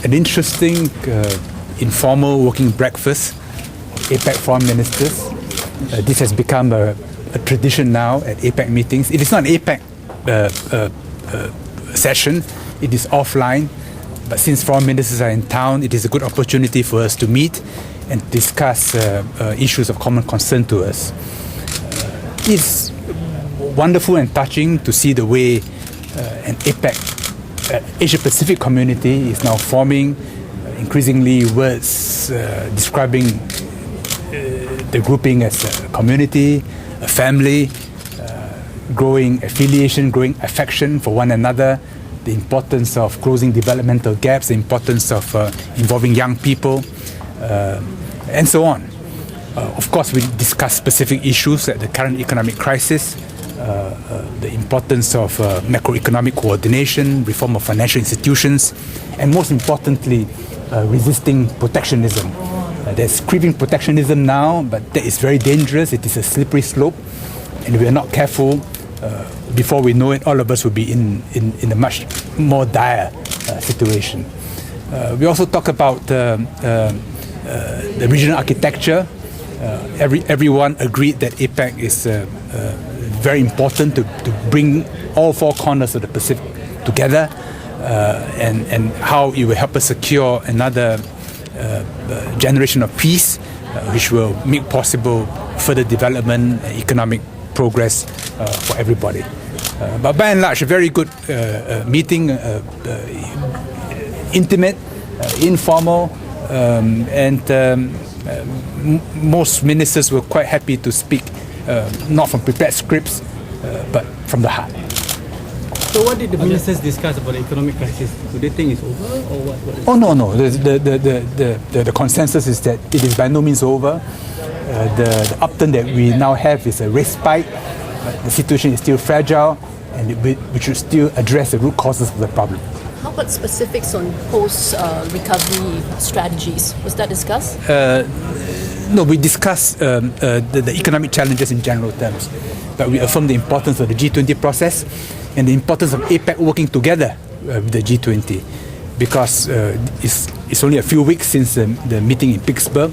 an interesting informal working breakfast of APEC foreign ministers. This has become a tradition now at APEC meetings. It is not an APEC session, it is offline, but since foreign ministers are in town, it is a good opportunity for us to meet and discuss issues of common concern to us. It's wonderful and touching to see the way an APEC, Asia-Pacific community is now forming, increasingly words describing the grouping as a community, a family, growing affiliation, growing affection for one another, the importance of closing developmental gaps, the importance of involving young people, and so on. Of course, we discuss specific issues like the current economic crisis, the importance of macroeconomic coordination, reform of financial institutions, and most importantly, resisting protectionism. There's creeping protectionism now, but that is very dangerous. It is a slippery slope, and if we are not careful, before we know it, all of us will be in a much more dire situation. We also talk about the regional architecture. Everyone agreed that APEC is very important to bring all four corners of the Pacific together, and how it will help us secure another generation of peace, which will make possible further development, economic progress for everybody. But by and large, a very good meeting, intimate, informal, and most ministers were quite happy to speak, not from prepared scripts, but from the heart. So what did the ministers discuss about the economic crisis? Do they think it's over, or what? Oh no. The consensus is that it is by no means over. The upturn that we now have is a respite. The situation is still fragile, and we should still address the root causes of the problem. How about specifics on post-recovery strategies? Was that discussed? No, we discussed the economic challenges in general terms, but we affirmed the importance of the G20 process and the importance of APEC working together with the G20, because it's only a few weeks since the meeting in Pittsburgh.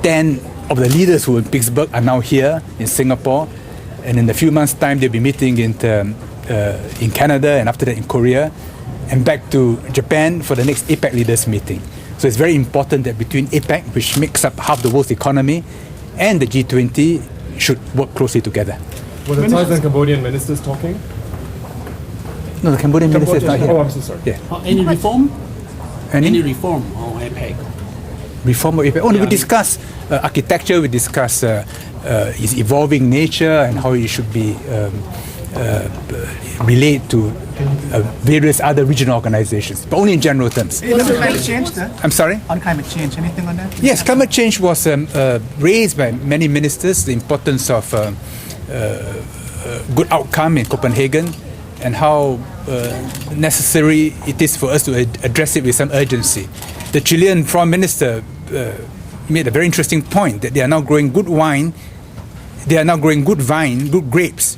10 of the leaders who were in Pittsburgh are now here in Singapore, and in a few months' time they'll be meeting in Canada, and after that in Korea, and back to Japan for the next APEC leaders meeting. So it's very important that between APEC, which makes up half the world's economy, and the G20 should work closely together. Were the Thai and Cambodian ministers talking? No, the Cambodian minister is not here. Oh, I'm so sorry. Yeah. Any reform? Any reform on APEC? Reform of APEC? Oh, no, we discuss architecture, we discuss its evolving nature and how it should be relate to various other regional organizations, but only in general terms. Climate change, sir? I'm sorry? On climate change, anything on that? Yes, climate change was raised by many ministers, the importance of good outcome in Copenhagen, and how necessary it is for us to address it with some urgency. The Chilean Foreign Minister made a very interesting point that they are now growing good wine, they are now growing good grapes,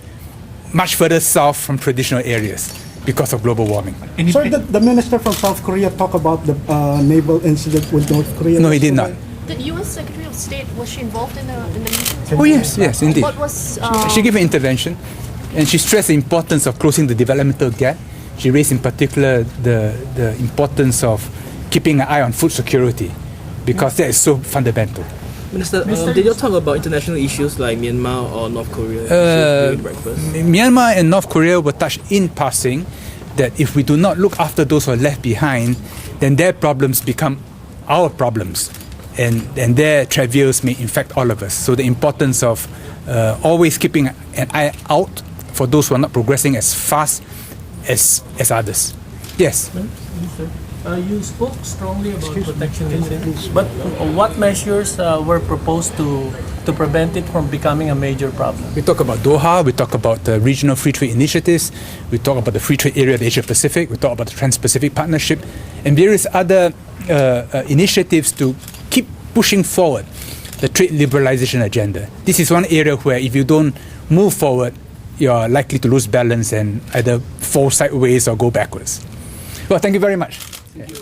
much further south from traditional areas because of global warming. Sir, the minister from South Korea talked about the naval incident with North Korea. No, he did not. The U.S. Secretary of State, was she involved in the meeting? Oh yes, indeed. What was... She gave an intervention, and she stressed the importance of closing the developmental gap. She raised in particular the importance of keeping an eye on food security, because that is so fundamental. Minister, did you talk about international issues like Myanmar or North Korea during breakfast? Myanmar and North Korea were touched in passing, that if we do not look after those who are left behind, then their problems become our problems, and their travails may infect all of us. So the importance of always keeping an eye out for those who are not progressing as fast as others. Yes? You spoke strongly about protectionism, but what measures were proposed to prevent it from becoming a major problem? We talk about Doha, we talk about regional free trade initiatives, we talk about the free trade area of the Asia Pacific, we talk about the Trans-Pacific Partnership, and various other initiatives to keep pushing forward the trade liberalization agenda. This is one area where if you don't move forward, you are likely to lose balance and either fall sideways or go backwards. Well, thank you very much. Thank you.